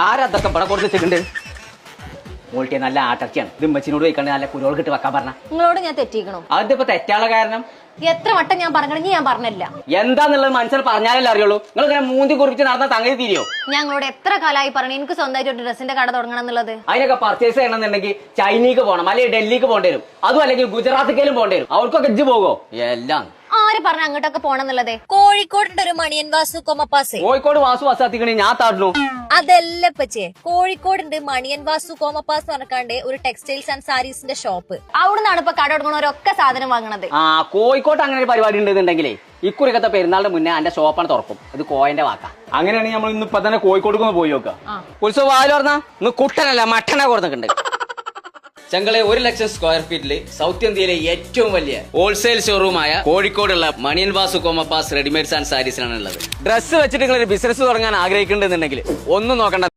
ആരതൊക്കെ ഇവിടെ കൊടുത്ത് വെച്ചിട്ടുണ്ട്. മോൾട്ടിയെ നല്ല ആട്ടർച്ചയാണ്. ഇത് ഉമ്മച്ചിനോട് വയ്ക്കണ്ട് നല്ല കുരുവൾ കിട്ടി വെക്കാൻ പറഞ്ഞ. നിങ്ങളോട് ഞാൻ തെറ്റിക്കണോ? അതിപ്പോ തെറ്റാനുള്ള കാരണം എത്ര വട്ടം ഞാൻ പറഞ്ഞില്ല, ഞാൻ പറഞ്ഞില്ല. എന്താന്നുള്ളത് മനസ്സിൽ പറഞ്ഞാലല്ലേ അറിയുള്ളൂ. നിങ്ങൾ ഇങ്ങനെ മൂന്തി കുറിച്ച് നടന്ന സംഗതി തിരിയോ? ഞങ്ങളോട് എത്ര കാലമായി പറഞ്ഞു എനിക്ക് സ്വന്തമായിട്ട് ഒരു ഡ്രസ്സിന്റെ കട തുടങ്ങണം എന്നുള്ളത്. അതിനൊക്കെ പർച്ചേസ് ചെയ്യണമെന്നുണ്ടെങ്കിൽ ചൈനയ്ക്ക് പോകണം, അല്ലെങ്കിൽ ഡൽഹിക്ക് പോകേണ്ടി വരും. അതും അല്ലെങ്കിൽ ഗുജറാത്തിക്കേലും പോകേണ്ടി വരും. അവർക്കൊക്കെ ഇജ്ജ് പോകോ? എല്ലാം ആര് പറഞ്ഞ അങ്ങോട്ടൊക്കെ പോണെന്നുള്ളത്? കോഴിക്കോടിന്റെ ഒരു മണിയൻ വാസു കൊമപ്പാസേ. കോഴിക്കോട് വാസു വസാത്തിക്കണി ഞാൻ താടുന്നു. അതല്ല പച്ചേ, കോഴിക്കോടുണ്ട് മണിയൻ വാസു കോമപ്പാസ് പറഞ്ഞാണ്ട് ഒരു ടെക്സ്റ്റൈൽസ് ആൻഡ് സാരീസിന്റെ ഷോപ്പ്. അവിടുന്നാണ് ഇപ്പൊ കട തുടങ്ങണവരൊക്കെ സാധനം വാങ്ങണത്. ആ കോഴിക്കോട്ട് അങ്ങനെ ഒരു പരിപാടി ഉണ്ടെന്നുണ്ടെങ്കിലേ ഇക്കുറിക്കത്തെ പെരുന്നാളിന്റെ മുന്നേ എന്റെ ഷോപ്പാണ് തുറക്കും. ഇത് കോയന്റെ വാക്കാ. അങ്ങനെയാണെങ്കിൽ നമ്മൾ ഇന്ന് ഇപ്പൊ തന്നെ കോഴിക്കോട്ട് പോയി നോക്കാം. ഉത്സവം ആയാലും പറഞ്ഞാ ഇന്ന് കുട്ടനല്ല മട്ടനാ കൊടുക്കുന്നുണ്ട്. ചെങ്കളെ 1 ലക്ഷം സ്ക്വയർ ഫീറ്റിൽ സൗത്ത് ഇന്ത്യയിലെ ഏറ്റവും വലിയ ഹോൾസെയിൽ ഷോറൂമായ കോഴിക്കോടുള്ള മണിയൻ വാസു കോമപ്പാസ് റെഡിമെയ്ഡ്സ് ആൻഡ് സാരീസിലാണ് ഉള്ളത്. ഡ്രസ്സ് വെച്ചിട്ട് നിങ്ങൾ ഒരു ബിസിനസ് തുടങ്ങാൻ ആഗ്രഹിക്കുന്നുണ്ടെന്നുണ്ടെങ്കിൽ ഒന്നും നോക്കണ്ട,